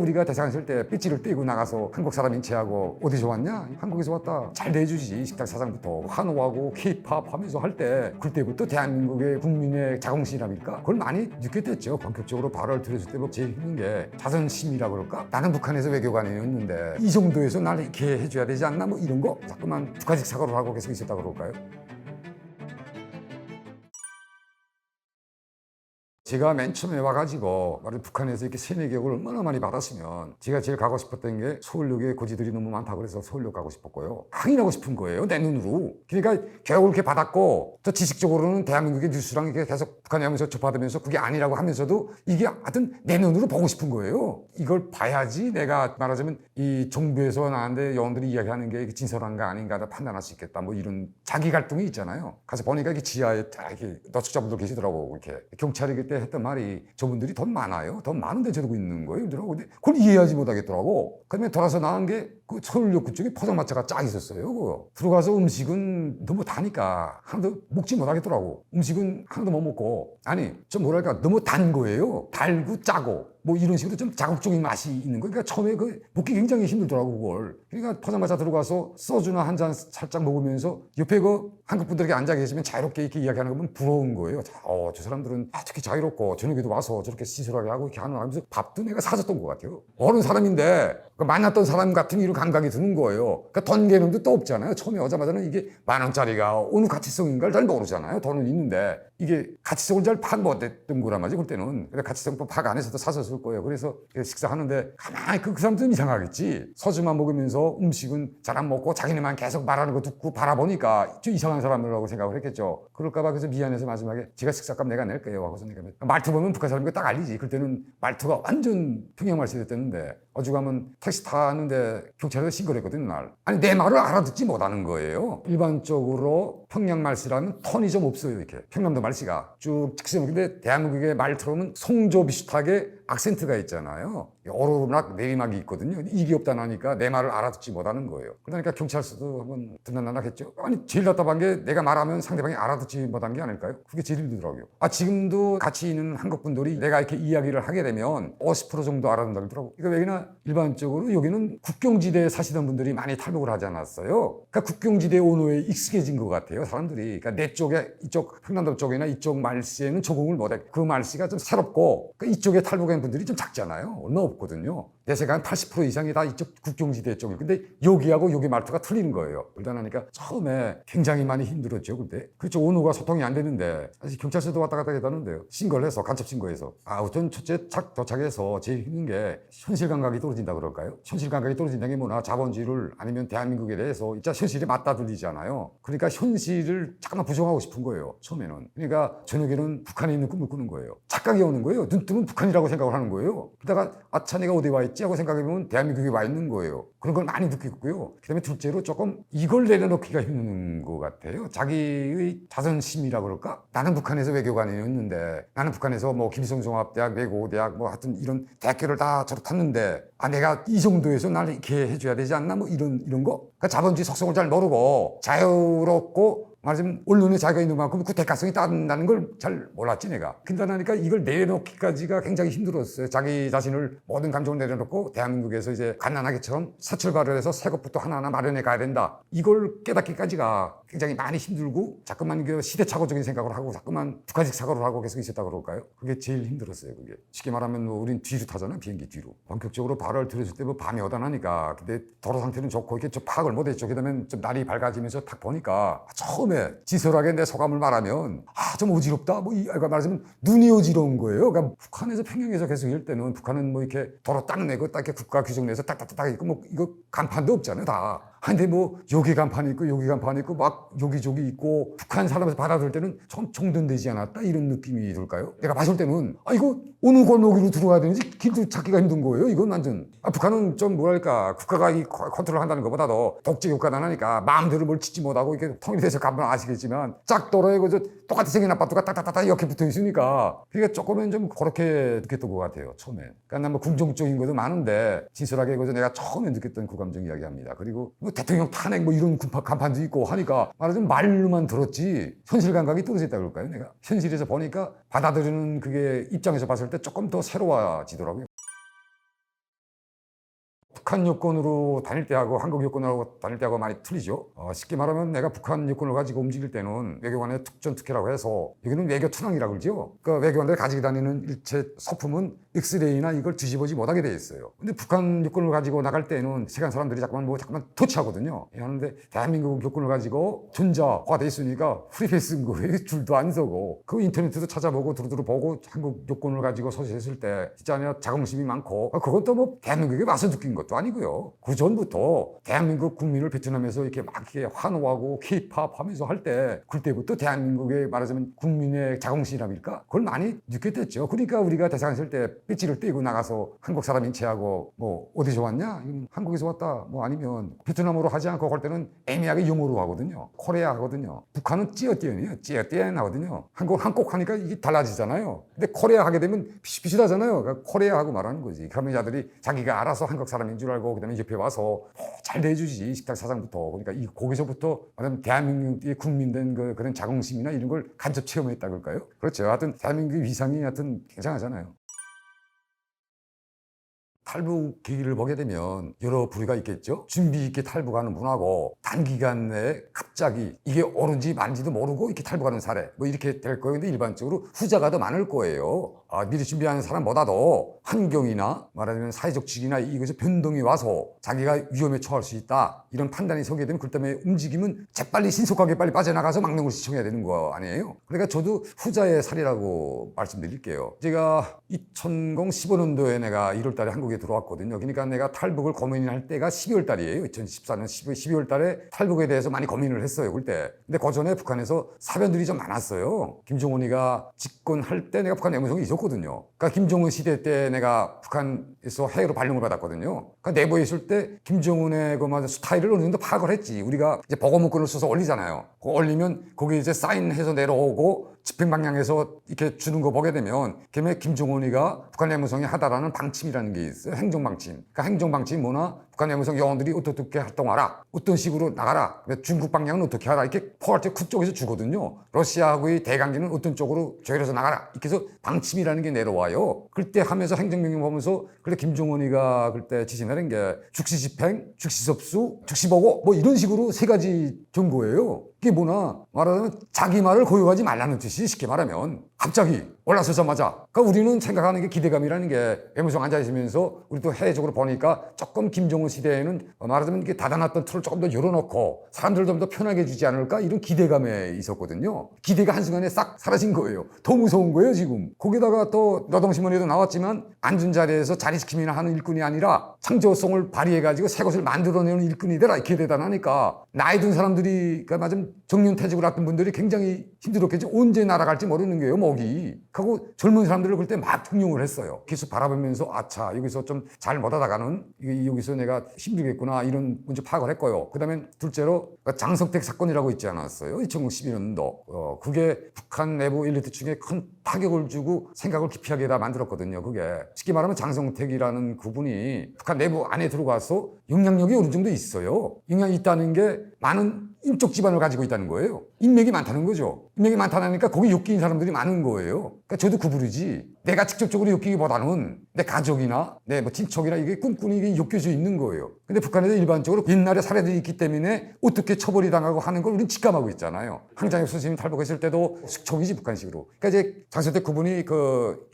우리가 대상 쓸 때 삐찌를 떼고 나가서 한국 사람 인체하고 어디서 왔냐? 한국에서 왔다. 잘 대해주지. 식당 사장부터 환호하고 K-팝 하면서 할 때 그때부터 대한민국의 국민의 자긍심이랍니까? 그걸 많이 느꼈댔죠. 본격적으로 발언을 들었을 때 뭐 제일 힘든 게 자존심이라 그럴까? 나는 북한에서 외교관이었는데 이 정도에서 날 이렇게 해줘야 되지 않나? 뭐 이런 거 자꾸만 북한식 사고를 하고 계속 있었다 그럴까요? 제가 맨 처음에 와가지고 북한에서 이렇게 세뇌 교육을 얼마나 많이 받았으면 제가 제일 가고 싶었던 게 서울역에 고지들이 너무 많다 그래서 서울역 가고 싶었고요. 항인하고 싶은 거예요. 내 눈으로. 그러니까 교육을 이렇게 받았고 또 지식적으로는 대한민국의 뉴스랑 이렇게 계속 북한에 하면서 접하면서 그게 아니라고 하면서도 이게 하여튼 내 눈으로 보고 싶은 거예요. 이걸 봐야지 내가 말하자면 이 정부에서 나한테 여원들이 이야기하는 게 진솔한가 아닌가 판단할 수 있겠다. 뭐 이런 자기 갈등이 있잖아요. 가서 보니까 이게 지하에 딱 이렇게 노숙자분들 계시더라고. 이렇게 경찰이 그때 했던 말이 저분들이 돈 많아요. 돈 많은데 저러고 있는 거예요. 근데 그걸 이해하지 못하겠더라고. 그러면 돌아서 나온 게 그 서울역 그쪽에 포장마차가 쫙 있었어요. 그거. 들어가서 음식은 너무 다니까 하나도 먹지 못하겠더라고. 음식은 하나도 못 먹고 아니 좀 뭐랄까 너무 단 거예요. 달고 짜고 뭐 이런 식으로 좀 자극적인 맛이 있는 거. 그러니까 처음에 그 먹기 굉장히 힘들더라고 그걸. 그러니까 포장마차 들어가서 소주나 한 잔 살짝 먹으면서 옆에 그 한국 분들에게 앉아 계시면 자유롭게 이렇게 이야기하는 거 보면 부러운 거예요. 저 사람들은 저렇게 자유롭고 저녁에도 와서 저렇게 시술하게 하고 이렇게 하면서 밥도 내가 사줬던 것 같아요. 어른 사람인데 만났던 사람 같은 이런 감각이 드는 거예요. 그러니까 돈 개념도 또 없잖아요. 처음에 오자마자는 이게 10,000원짜리가 어느 가치성인가를 잘 모르잖아요. 돈은 있는데 이게 가치성을 잘 파악 못했던 거란 말이지 그때는. 그래서 가치성 파악 안 해서도 사줬을 거예요. 그래서 식사하는데 가만히 그 사람들은 이상하겠지. 서주만 먹으면서 음식은 잘 안 먹고 자기네만 계속 말하는 거 듣고 바라보니까 좀 이상한 사람이라고 생각을 했겠죠. 그럴까봐 그래서 미안해서 마지막에 제가 식사값 내가 낼게요 하고서 내가 말투 보면 북한 사람인 거 딱 알리지. 그때는 말투가 완전 평양말씨 됐는데 어죽하면 택시 타는데 경찰에서 신고를 했거든요 날. 아니 내 말을 알아듣지 못하는 거예요. 일반적으로 평양말씨라는 톤이 좀 없어요. 이렇게 평남도 말씨가 쭉 직선. 근데 대한민국의 말투로는 송조 비슷하게 악센트가 있잖아요. 오르락 내리막이 있거든요. 이게 없다 나니까 내 말을 알아듣지 못하는 거예요. 그러니까 경찰서도 한번 듣는다나겠죠. 아니 제일 답답한 게 내가 말하면 상대방이 알아듣지 못한 게 아닐까요? 그게 제일 힘들더라고요. 지금도 같이 있는 한국 분들이 내가 이렇게 이야기를 하게 되면 50% 정도 알아듣는다고 그러더라고요. 이거 왜냐면 일반적으로 여기는 국경지대에 사시던 분들이 많이 탈북을 하지 않았어요. 그러니까 국경지대 언어에 익숙해진 것 같아요. 사람들이. 그러니까 내 쪽에 이쪽 평남도 쪽이나 이쪽 말씨에는 적응을 못해. 그 말씨가 좀 새롭고 그러니까 이쪽에 탈북한 분들이 좀 작잖아요. 얼마 없거든요. 내 생각엔 80% 이상이 다 이쪽 국경지대 쪽이에요. 근데 여기하고 여기 말투가 틀리는 거예요. 그러다 나니까 처음에 굉장히 많이 힘들었죠. 그때. 그렇죠. 언어가 소통이 안 되는데 사실 경찰서도 왔다 갔다 했다는데요. 신고를 해서 간첩 신고해서. 우선 첫째 도착해서 제일 힘든 게 현실 감각이 떨어진다 그럴까요? 현실 감각이 떨어진다는 게 뭐나 자본주의를 아니면 대한민국에 대해서 진짜 현실이 맞다 들리잖아요. 그러니까 현실을 잠깐만 부정하고 싶은 거예요. 처음에는. 그러니까 저녁에는 북한에 있는 꿈을 꾸는 거예요. 착각이 오는 거예요. 눈 뜨면 북한이라고 생각을 하는 거예요. 그러다가 아차 내가 어디 와 있지 하고 생각해보면 대한민국에 와 있는 거예요. 그런 걸 많이 느꼈고요. 그 다음에 둘째로 조금 이걸 내려놓기가 힘든 것 같아요. 자기의 자존심이라 그럴까? 나는 북한에서 외교관이었는데 나는 북한에서 뭐 김일성종합대학, 외고대학 뭐 하여튼 이런 대학교를 다 졸업했는데 내가 이 정도에서 날 이렇게 해줘야 되지 않나? 뭐 이런 거? 그러니까 자본주의 속성을 잘 모르고 자유롭고 말하자면 언론에 자기가 있는 만큼 그 대가성이 따른다는 걸 잘 몰랐지 내가. 근데 나니까 이걸 내려놓기까지가 굉장히 힘들었어요. 자기 자신을 모든 감정을 내려놓고 대한민국에서 이제 갓난아기처럼 새 출발을 해서 새 것부터 하나하나 마련해 가야 된다. 이걸 깨닫기까지가 굉장히 많이 힘들고 자꾸만 그 시대착오적인 생각을 하고 자꾸만 북한식 사고를 하고 계속 있었다 그럴까요? 그게 제일 힘들었어요. 그게. 쉽게 말하면 뭐 우린 뒤로 타잖아. 비행기 뒤로. 본격적으로 발을 들였을 때 뭐 밤이 오다 나니까 근데 도로 상태는 좋고 이렇게 좀 파악을 못했죠. 그다음에 좀 날이 밝아지면서 딱 보니까 처음에 진솔하게 내 소감을 말하면 좀 어지럽다. 뭐 말하자면 눈이 어지러운 거예요. 그러니까 북한에서 평양에서 계속 일 때는 북한은 뭐 이렇게 도로 딱 내고 딱 이렇게 국가 규정 내서 딱딱딱 있고 뭐 이거 간판도 없잖아요. 다. 근데 뭐 여기 간판이 있고 여기 간판이 있고 막 여기저기 있고 북한 사람에서 받아들일 때는 좀 정돈되지 않았다 이런 느낌이 들까요? 내가 봤을 때는 이거 어느 골목으로 들어가야 되는지 길도 찾기가 힘든 거예요. 이건 완전 북한은 좀 뭐랄까 국가가 이 컨트롤한다는 것보다도 독재 효과가 나니까 마음대로 뭘 짓지 못하고 이렇게 통일돼서 가면 아시겠지만 짝도로에 그저 똑같이 생긴 아파트가 딱딱딱 이렇게 붙어 있으니까 그러니까 조금은 좀 그렇게 느꼈던 것 같아요. 처음에. 그러니까 난 뭐 긍정적인 것도 많은데 진솔하게 그저 내가 처음에 느꼈던 그 감정 이야기합니다. 그리고 뭐 대통령 탄핵 뭐 이런 간판도 있고 하니까 말하자면 말로만 들었지 현실 감각이 떨어졌다 그럴까요? 내가 현실에서 보니까 받아들이는 그게 입장에서 봤을 때 조금 더 새로워지더라고요. 북한 여권으로 다닐 때하고 한국 여권으로 다닐 때하고 많이 틀리죠. 쉽게 말하면 내가 북한 여권을 가지고 움직일 때는 외교관의 특전특혜라고 해서 여기는 외교투항이라고 그러죠. 그러니까 외교관들이 가지고 다니는 일체 소품은 엑스레이나 이걸 뒤집어지 못하게 돼 있어요. 근데 북한 여권을 가지고 나갈 때는 시간 사람들이 자꾸만 터치하거든요. 하는데 대한민국 여권을 가지고 전자화가 돼 있으니까 프리패스인 거예요. 줄도 안 서고 그 인터넷에도 찾아보고 두루두루 보고 한국 여권을 가지고 서식했을 때 진짜 아니라 자긍심이 많고 그건 또 뭐 대한민국에 와서 느낀 것도 아니고요. 그 전부터 대한민국 국민을 베트남에서 이렇게 막 이렇게 환호하고 케이팝 하면서 할 때 그때부터 대한민국의 말하자면 국민의 자긍심이랄까 그걸 많이 느꼈댔죠. 그러니까 우리가 대사관 있을 때 배지를 떼고 나가서 한국 사람 인체하고 뭐 어디서 왔냐? 한국에서 왔다. 뭐 아니면 베트남어로 하지 않고 할 때는 애매하게 영어로 하거든요. 코리아 하거든요. 북한은 찌어띠엔이에요. 찌어띠엔 하거든요. 한국 하니까 이게 달라지잖아요. 근데 코리아 하게 되면 비슷비슷하잖아요. 그러니까 코리아하고 말하는 거지. 그러면 자들이 자기가 알아서 한국 사람인 줄 알고 그다음에 옆에 와서 잘 대해주지. 식당 사장부터. 그러니까 거기서부터 말하면 대한민국의 국민된 그런 자긍심이나 이런 걸 간접 체험했다 그럴까요? 그렇죠. 하여튼 대한민국의 위상이 하여튼 굉장하잖아요. 탈북 계기를 보게 되면 여러 부류가 있겠죠. 준비 있게 탈북하는 분하고 단기간 내에 갑자기 이게 옳은지 맞는지도 모르고 이렇게 탈북하는 사례 뭐 이렇게 될 거예요. 근데 일반적으로 후자가 더 많을 거예요. 미리 준비하는 사람보다도 환경이나 말하자면 사회적 직위나 이것에 변동이 와서 자기가 위험에 처할 수 있다 이런 판단이 서게 되면 그 때문에 움직이면 재빨리 신속하게 빨리 빠져나가서 막는 걸 시청해야 되는 거 아니에요. 그러니까 저도 후자의 사례라고 말씀드릴게요. 제가 2015년도에 내가 1월 달에 한국에 들어왔거든요. 그러니까 내가 탈북을 고민할 때가 12월 달이에요. 2014년 12월 달에 탈북에 대해서 많이 고민을 했어요. 그때. 근데 그 전에 북한에서 사변들이 좀 많았어요. 김정은이가 집권할 때 내가 북한 내무성이 있었거든요. 그러니까 김정은 시대 때 내가 북한에서 해외로 발령을 받았거든요. 그러니까 내부에 있을 때 김정은의 그 스타일을 어느 정도 파악을 했지. 우리가 이제 보고문건을 써서 올리잖아요. 그거 올리면 거기 이제 사인해서 내려오고 집행방향에서 이렇게 주는 거 보게 되면 그다음에 김정은이가 북한 내무성이 하다라는 방침이라는 게 있어요. 행정방침. 그러니까 행정방침이 뭐나 북한 내무성 요원들이 어떻게 활동하라. 어떤 식으로 나가라. 중국 방향은 어떻게 하라. 이렇게 포괄적 그쪽에서 주거든요. 러시아하고의 대관계는 어떤 쪽으로 조율해서 나가라. 이렇게 해서 방침이라는 게 내려와요. 그때 하면서 행정명령 보면서 그래 김정은이가 그때 지시 내린 게 즉시집행, 즉시접수, 즉시보고 뭐 이런 식으로 세 가지 정보예요. 이게 뭐나 말하자면 자기 말을 고용하지 말라는 뜻이 쉽게 말하면 갑자기 올라서자마자 그러니까 우리는 생각하는 게 기대감이라는 게 외무성 앉아있으면서 우리도 해외적으로 보니까 조금 김정은 시대에는 말하자면 이게 닫아놨던 틀을 조금 더 열어놓고 사람들을 좀 더 편하게 해주지 않을까 이런 기대감에 있었거든요. 기대가 한순간에 싹 사라진 거예요. 더 무서운 거예요 지금. 거기다가 또 노동신문에도 나왔지만 앉은 자리에서 자리지킴이나 하는 일꾼이 아니라 창조성을 발휘해가지고 새 것을 만들어내는 일꾼이 되라 이렇게 대단하니까 나이 든 사람들이 그러니까 맞으면 정년퇴직을 했던 분들이 굉장히 힘들었겠지. 언제 날아갈지 모르는 거예요 목이. 하고 젊은 사람들을 그때 막 등용을 했어요. 계속 바라보면서 아차 여기서 좀 잘 못하다가는 여기서 내가 힘들겠구나 이런 문제 파악을 했고요. 그 다음에 둘째로 장성택 사건이라고 있지 않았어요. 2011년도. 그게 북한 내부 엘리트 중에 큰 타격을 주고 생각을 기피하게 다 만들었거든요. 그게 쉽게 말하면 장성택이라는 그분이 북한 내부 안에 들어가서 영향력이 어느 정도 있어요. 영향이 있다는 게 많은 인적 기반을 가지고 있다는 거예요. 인맥이 많다는 거죠. 인맥이 많다니까 거기 엮인 사람들이 많은 거예요. 그러니까 저도 그 부르지. 내가 직접적으로 엮이기보다는 내 가족이나 내 뭐 친척이나 이게 끈끈이 이게 엮여져 있는 거예요. 근데 북한에서 일반적으로 옛날에 사례들이 있기 때문에 어떻게 처벌이 당하고 하는 걸 우리는 직감하고 있잖아요. 항장혁 스님이 탈북했을 때도 숙청이지 북한식으로. 그러니까 이제 장성택 그분이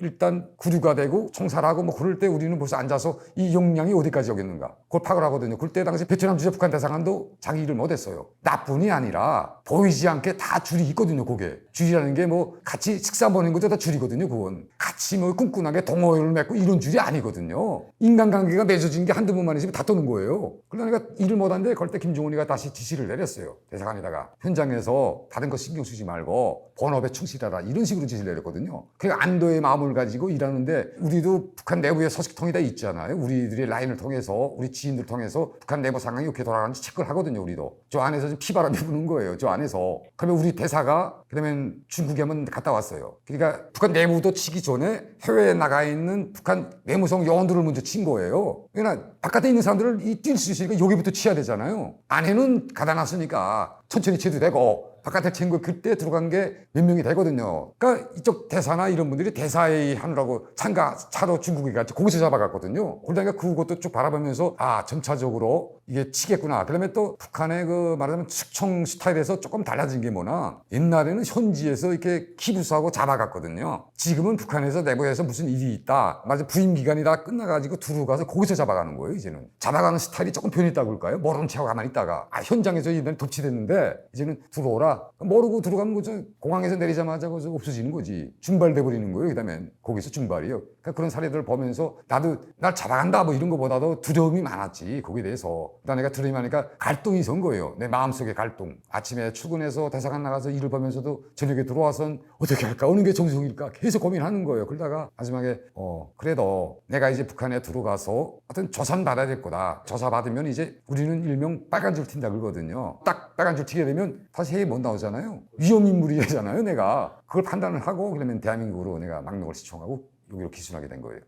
일단 구류가 되고 총살하고 뭐 그럴 때 우리는 벌써 앉아서 이 역량이 어디까지 오겠는가. 그걸 파악을 하거든요. 그때 당시 베트남 주재 북한 대사관도 자기 일을 못했어요. 나뿐이 아니라 보이지 않게 다 줄이 있거든요. 그게 줄이라는 게 뭐 같이 식사 먹는 것도 다 줄이거든요. 그건 같이 뭐 끈끈하게 동호회를 맺고 이런 줄이 아니거든요. 인간관계가 맺어진 게 한두 번만 있으면 다 떠는 거예요. 그러니까 일을 못하는데 그럴 때 김정은이가 다시 지시를 내렸어요. 대사관에다가 현장에서 다른 거 신경 쓰지 말고 본업에 충실하라 이런 식으로 지시를 내렸거든요. 그러니까 안도의 마음을 가지고 일하는데 우리도 북한 내부에 소식통이 다 있잖아요. 우리들의 라인을 통해서 우리 지인들 통해서 북한 내부 상황이 어떻게 돌아가는지 체크를 하거든요. 우리도 저 안에서 지금 피바람이 부는 거예요. 저 안에서. 그러면 우리 대사가 그러면 중국에 한번 갔다 왔어요. 그러니까 북한 내무도 치기 전에 해외에 나가 있는 북한 내무성 요원들을 먼저 친 거예요. 그러니까 바깥에 있는 사람들을 뛸 수 있으니까 여기부터 치야 되잖아요. 안에는 가다 놨으니까 천천히 쳐도 되고 바깥에 친구 그때 들어간 게 몇 명이 되거든요. 그러니까 이쪽 대사나 이런 분들이 대사회의 하느라고 차로 중국에 갔지 거기서 잡아갔거든요. 그러다가 그것도 쭉 바라보면서 아 점차적으로 이게 치겠구나. 그다음에 또 북한의 그 말하자면 숙청 스타일에서 조금 달라진 게 뭐나 옛날에는 현지에서 이렇게 기부수하고 잡아갔거든요. 지금은 북한에서 내부에서 무슨 일이 있다. 말하자면 부임 기간이 다 끝나가지고 들어가서 거기서 잡아가는 거예요. 이제는 잡아가는 스타일이 조금 변했다고 할까요? 모른 척하고 가만히 있다가 현장에서 이번에 도취됐는데 이제는 들어오라. 모르고 들어가면 거죠. 공항에서 내리자마자 거기서 없어지는 거지. 중발돼 버리는 거예요. 그다음에 거기서 중발이요. 그러니까 그런 사례들을 보면서 나도 날 잡아간다 뭐 이런 거보다도 두려움이 많았지. 거기에 대해서. 그러니까 내가 두려움이 많으니까 갈등이 선 거예요. 내 마음속에 갈등. 아침에 출근해서 대사관 나가서 일을 보면서도 저녁에 들어와선 어떻게 할까? 어느 게 정성일까? 계속 고민하는 거예요. 그러다가 마지막에 그래도 내가 이제 북한에 들어가서 하여튼 조사는 받아야 될 거다. 조사 받으면 이제 우리는 일명 빨간 줄 튄다 그러거든요. 딱 빨간 줄 튀게 되면 다시 해에 못 나오잖아요. 위험인물이잖아요. 내가 그걸 판단을 하고 그러면 대한민국으로 내가 막록을 시청하고 여기로 기순하게 된 거예요.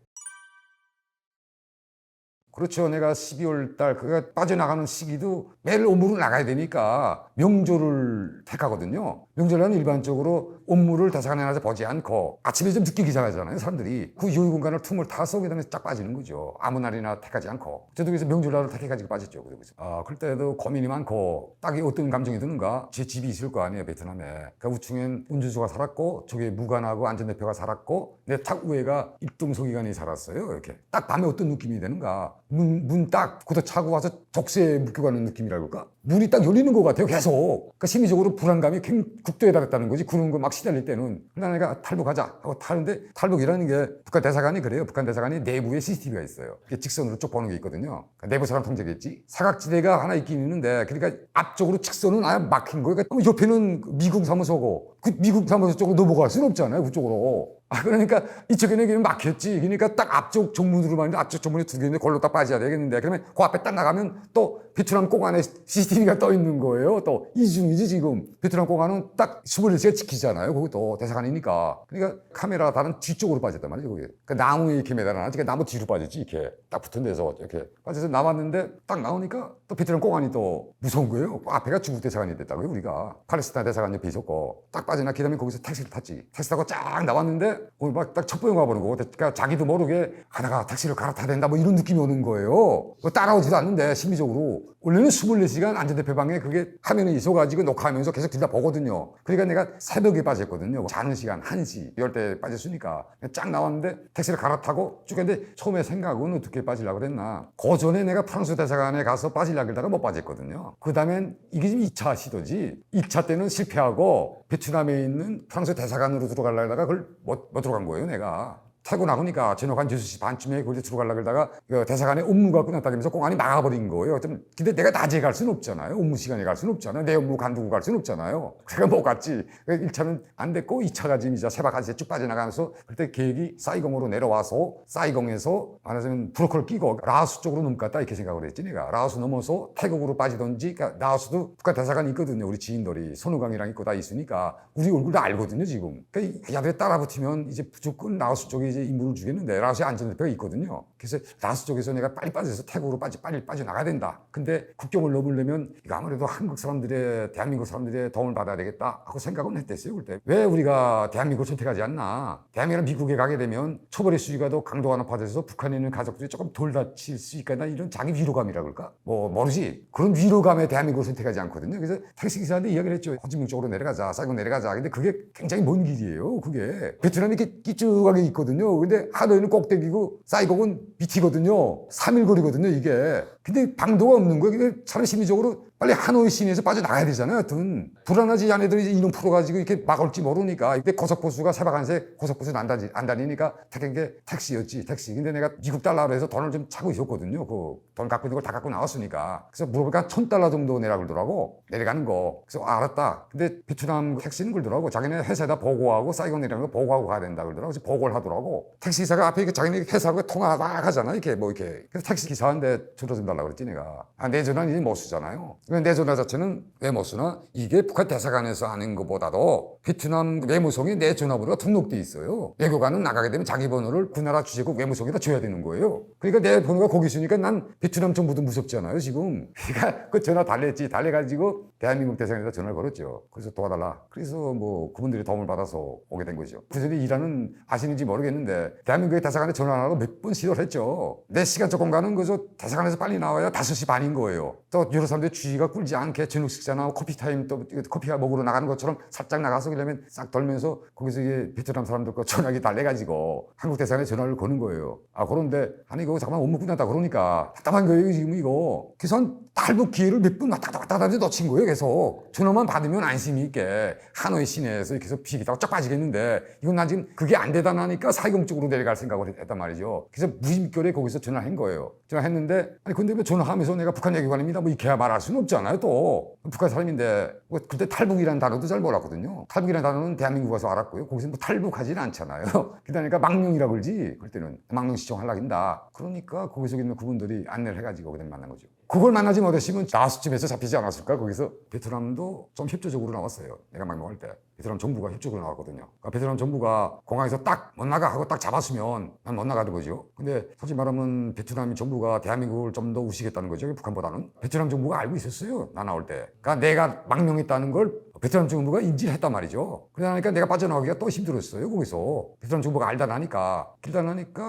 그렇죠. 내가 12월 달 그가 빠져나가는 시기도 매일 업무를 나가야 되니까 명조를 택하거든요. 명절에는 일반적으로 업무를 대사관에 나가서 보지 않고 아침에 좀 늦게 기상하잖아요. 사람들이. 그 여유 공간을 틈을 타서 그다음에 쫙 빠지는 거죠. 아무 날이나 택하지 않고. 저도 그래서 명절날을 택해가지고 빠졌죠. 그래서 그때도 고민이 많고 딱히 어떤 감정이 드는가. 제 집이 있을 거 아니에요. 베트남에. 그 우측엔 운전수가 살았고 저기 무관하고 안전대표가 살았고 내 탁 우회가 입동서기관이 살았어요. 이렇게. 딱 밤에 어떤 느낌이 되는가. 문 딱 걷어 차고 와서 적세에 묶여가는 느낌이라고 할까? 문이 딱 열리는 것 같아요. 계속. 그러니까 심리적으로 불안감이 극도에 달했다는 거지. 그런 거 막 시달릴 때는. 그러다 내가 탈북하자 하고 타는데 탈북이라는 게 북한 대사관이 그래요. 북한 대사관이 내부에 CCTV가 있어요. 이게 직선으로 쭉 보는 게 있거든요. 그러니까 내부 사람 통제겠지. 사각지대가 하나 있긴 있는데 그러니까 앞쪽으로 직선은 아예 막힌 거예요. 그러니까 옆에는 미국 사무소고 그 미국 사무소 쪽으로 넘어갈 수는 없잖아요. 그쪽으로. 그러니까 이쪽에는 막혔지. 그러니까 딱 앞쪽 정문으로 봤는데 앞쪽 정문이 두 개인데 걸로 딱 빠져야 되겠는데 그러면 그 앞에 딱 나가면 또 베트남 공 안에 CCTV가 떠 있는 거예요. 또 이중이지 지금. 베트남 공 안은 딱 24시간 지키잖아요. 거기도 대사관이니까. 그러니까 카메라가 다른 뒤쪽으로 빠졌단 말이죠. 거기. 그러니까 나무에 이렇게 매달아놨지. 그러니까 나무 뒤로 빠졌지. 이렇게 딱 붙은 데서 이렇게 빠져서 나왔는데 딱 나오니까 또 베트남 공 안이 또 무서운 거예요. 앞에가 중국 대사관이 됐다고요. 우리가. 팔레스타인 대사관 옆에 있었고 딱 빠져나기 다음에 거기서 택시를 탔지. 택시 타고 쫙 나왔는데 막 딱 첩보용 가보는 거고 그러니까 자기도 모르게 하다가 택시를 갈아타야 된다 뭐 이런 느낌이 오는 거예요. 따라오지도 않는데 심리적으로 원래는 24시간 안전대표방에 그게 화면에 있어가지고 녹화하면서 계속 들다 보거든요. 그러니까 내가 새벽에 빠졌거든요. 자는 시간 1시 이럴 때 빠졌으니까 쫙 나왔는데 택시를 갈아타고 쭉 했는데 처음에 생각은 어떻게 빠지려고 그랬나. 그 전에 내가 프랑스 대사관에 가서 빠지려고 하다가 못 빠졌거든요. 그 다음엔 이게 지금 2차 시도지. 2차 때는 실패하고 베트남에 있는 프랑스 대사관으로 들어가려고 하다가 그걸 못 들어간 거예요, 내가. 타고 나오니까 저녁 한 6시 반쯤에 거기 들어가려고 그러다가 대사관에 업무가 끝났다면서 공안이 나가버린 거예요. 근데 내가 낮에 갈 수는 없잖아요. 업무 시간에 갈 수는 없잖아요. 내 업무 간두고 갈 수는 없잖아요. 제가 못 갔지. 1차는 안 됐고 2차가 지금 이제 새벽 1시에 쭉 빠져나가면서 그때 계획이 사이공으로 내려와서 사이공에서 말하자면 브로커를 끼고 라오스 쪽으로 넘겠다 이렇게 생각을 했지 내가. 라오스 넘어서 태국으로 빠지던지 그러니까 라오스도 북한 대사관이 있거든요. 우리 지인들이 선우강이랑 있고 다 있으니까 우리 얼굴 다 알거든요 지금. 그러니까 야들에 따라붙으면 이제 무조건 라오스 쪽에 이제 임무를 주겠는데 라오스에 안전대표가 있거든요. 그래서 라오스 쪽에서 내가 빨리 빠져서 태국으로 빨리 빠져나가야 된다. 근데 국경을 넘으려면 이거 아무래도 한국 사람들의 대한민국 사람들의 도움을 받아야 되겠다 하고 생각은 했댔어요. 그때 왜 우리가 대한민국을 선택하지 않나. 대한민국은 미국에 가게 되면 처벌의 수위가 더 강도가 높아져서 북한에 있는 가족들이 조금 덜 다칠 수 있겠나 이런 자기 위로감이라 그럴까? 뭐 모르지. 그런 위로감에 대한민국을 선택하지 않거든요. 그래서 택시기사한테 이야기를 했죠. 호치민 쪽으로 내려가자. 사이공 내려가자. 근데 그게 굉장히 먼 길이에요. 그게 베트남이 이렇게 끼쭉하게 있거든요. 근데 하노이는 꼭대기고 사이공은 밑이거든요. 3일 거리거든요, 이게. 근데 방도가 없는 거예요. 근데 차라리 심리적으로 빨리 하노이 시내에서 빠져나가야 되잖아요. 하여튼. 불안하지, 얘네들이 인원 풀어가지고 이렇게 막을지 모르니까. 근데 고속버스가 새벽 1시에 고속버스 안 다니니까 택한 게 택시였지, 택시. 근데 내가 미국 달러로 해서 돈을 좀 차고 있었거든요. 그 돈 갖고 있는 걸 다 갖고 나왔으니까. 그래서 물어보니까 $1,000 정도 내라 그러더라고. 내려가는 거. 그래서 알았다. 근데 베트남 택시는 그러더라고. 자기네 회사에다 보고하고 사이공 내려가는 거 보고하고 가야 된다 그러더라고. 그래서 보고를 하더라고. 택시기사가 앞에 이렇게 자기네 회사하고 통화 막 하잖아. 이렇게 뭐 이렇게. 그래서 택시기사한테 전화 좀 달라고 그랬지, 내가. 내 전화는 이제 못 쓰잖아요. 내 전화 자체는 왜 못 쓰나? 이게 북한 대사관에서 하는 것보다도 베트남 외무성에 내 전화번호가 등록돼 있어요. 외교관은 나가게 되면 자기 번호를 그 나라 주재국 외무성에다 줘야 되는 거예요. 그러니까 내 번호가 거기 있으니까 난 베트남 정부도 무섭잖아요, 지금. 그러니까 그 전화 달랬지. 달래가지고 대한민국 대사관에다 전화를 걸었죠. 그래서 도와달라. 그래서 뭐 그분들이 도움을 받아서 오게 된 거죠. 그들이 일하는 아시는지 모르겠는데 대한민국의 대사관에 전화하라고 몇 번 시도를 했죠. 4시간 조금 가는 거죠. 대사관에서 빨리 나와야 5시 반인 거예요. 또 여러 사람들이 주의가 꿀지 않게 저녁 식사나 커피 타임 또 커피가 먹으러 나가는 것처럼 살짝 나가서 그러면 싹 돌면서 거기서 이게 베트남 사람들과 전화기 달래가지고 한국 대사관에 전화를 거는 거예요. 아, 그런데 아니 이거 잠깐만 업무 끝났다 그러니까 답답한 거예요 지금 이거. 그래서 한 탈북 기회를 몇 번 왔다 갔다 하면서 놓친 거예요. 계속 전화만 받으면 안심이 있게 하노이 시내에서 이렇게 해서 비기다가 쫙 빠지겠는데 이건 난 지금 그게 안 되다 나니까 사이공 쪽으로 내려갈 생각을 했단 말이죠. 그래서 무심결에 거기서 전화를 한 거예요. 전화했는데 아니 근데 왜 전화하면서 내가 북한 외교관입니다 뭐 이렇게 말할 수는 없잖아요. 또 북한 사람인데 뭐 그때 탈북이라는 단어도 잘 몰랐거든요. 탈북이라는 단어는 대한민국 와서 알았고요. 거기서 뭐 탈북하지는 않잖아요. 그러니까 망명이라고 그러지. 그럴 때는 망명 시청하려고 한다. 그러니까 거기서 있는 그분들이 안내를 해가지고 그냥 만난 거죠. 그걸 만나지 못했으면 나수쯤에서 잡히지 않았을까? 거기서 베트남도 좀 협조적으로 나왔어요. 내가 망명할 때 베트남 정부가 협조적으로 나왔거든요. 그러니까 베트남 정부가 공항에서 딱 못 나가 하고 딱 잡았으면 난 못 나가는 거죠. 근데 솔직히 말하면 베트남 정부가 대한민국을 좀 더 우시겠다는 거죠. 북한보다는 베트남 정부가 알고 있었어요. 나 나올 때. 그러니까 내가 망명했다는 걸 베트남 정부가 인지를 했단 말이죠. 그러니까 내가 빠져나가기가 또 힘들었어요. 거기서 베트남 정부가 알다 나니까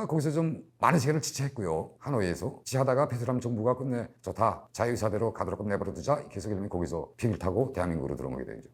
거기서 좀 많은 시간을 지체했고요. 하노이에서 지하다가 베트남 정부가 끝내 좋다 자유의사대로 가도록 내버려두자 이렇게 해서 거기서 비행기를 타고 대한민국으로 들어오게 되죠.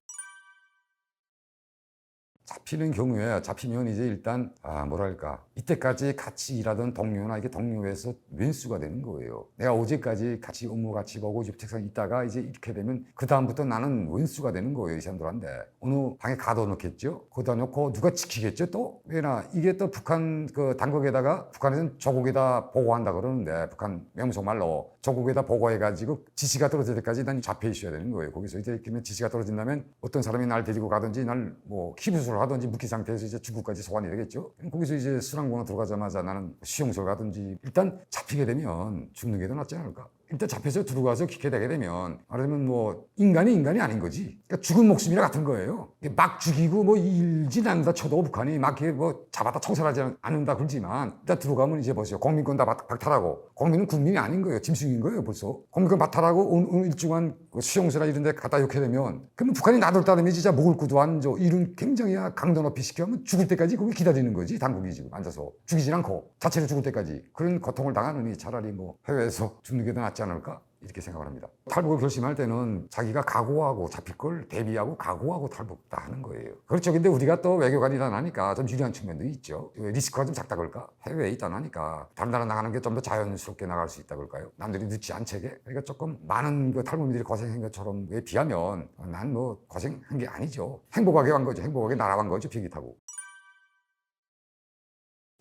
잡히는 경우에 잡히면 이제 일단 뭐랄까 이때까지 같이 일하던 동료나 이게 동료에서 왼수가 되는 거예요. 내가 어제까지 같이 업무 같이 보고 옆 책상에 있다가 이제 이렇게 되면 그 다음부터 나는 왼수가 되는 거예요. 이 사람들한테 어느 방에 가둬놓겠죠. 거기다 놓고 누가 지키겠죠. 또 왜나 이게 또 북한 그 당국에다가 북한에서는 조국에다 보고한다 그러는데 북한 외무성 말로 조국에다 보고해가지고 지시가 떨어질 때까지 난 잡혀 있어야 되는 거예요. 거기서 이제 지시가 떨어진다면 어떤 사람이 날 데리고 가든지 날 뭐 기부수를 하든지 묵기 상태에서 이제 중국까지 소환이 되겠죠. 거기서 이제 수랑공항 들어가자마자 나는 수용소를 가든지 일단 잡히게 되면 죽는 게 더 낫지 않을까? 일단 잡혀서 들어가서 기게 되게 되면 말하자면 뭐 인간이 아닌 거지. 그러니까 죽은 목숨이랑 같은 거예요. 막 죽이고 뭐 일진 않는다 쳐도 북한이 막 이렇게 뭐 잡았다 청산하지 않는다 그러지만 일단 들어가면 이제 보세요. 국민권 다 박탈하고 국민은 국민이 아닌 거예요. 짐승인 거예요 벌써. 국민권 박탈하고 일정한 수용소나 이런 데 갖다 놓게 되면 그러면 북한이 놔둘 따름이 진짜 목을 구도 앉아 이런 굉장히 강도 높이 시켜면 죽을 때까지 거기 기다리는 거지. 당국이 지금 앉아서 죽이진 않고 자체로 죽을 때까지 그런 고통을 당하느니 차라리 뭐 해외에서 죽는 게 더 낫지 않을까? 이렇게 생각을 합니다. 탈북을 결심할 때는 자기가 각오하고 잡힐 걸 대비하고 각오하고 탈북 다 하는 거예요. 그렇죠. 근데 우리가 또 외교관이다 나니까 좀 유리한 측면도 있죠. 리스크가 좀 작다 그럴까? 해외에 있다 나니까 다른 나라 나가는 게 좀 더 자연스럽게 나갈 수 있다 그럴까요? 남들이 늦지 않게. 그러니까 조금 많은 그 탈북민들이 고생한 것처럼 비하면 난 뭐 고생한 게 아니죠. 행복하게 간 거죠. 행복하게 날아간 거죠. 비행기 타고.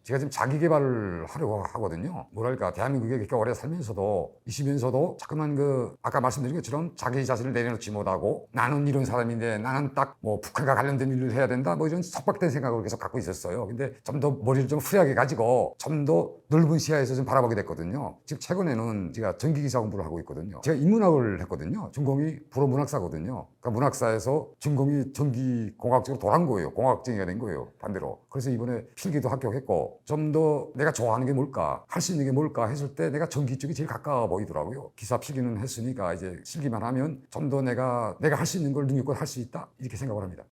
제가 지금 자기 개발을 하려고 하거든요. 뭐랄까, 대한민국에 그렇게 오래 살면서도, 있으면서도, 자꾸만 아까 말씀드린 것처럼 자기 자신을 내려놓지 못하고, 나는 이런 사람인데, 나는 딱 뭐 북한과 관련된 일을 해야 된다, 뭐 이런 섭박된 생각을 계속 갖고 있었어요. 근데 좀 더 머리를 좀 후리하게 가지고, 좀 더 넓은 시야에서 좀 바라보게 됐거든요. 지금 최근에는 제가 전기기사 공부를 하고 있거든요. 제가 인문학을 했거든요. 전공이 불어문학사거든요. 그러니까 문학사에서 전공이 전기공학 쪽으로 돌아간 거예요. 공학적이가 된 거예요. 반대로. 그래서 이번에 필기도 합격했고, 좀 더 내가 좋아하는 게 뭘까, 할 수 있는 게 뭘까 했을 때 내가 전기 쪽이 제일 가까워 보이더라고요. 기사 필기는 했으니까 이제 실기만 하면 좀 더 내가 할 수 있는 걸 능력껏 할 수 있다 이렇게 생각을 합니다.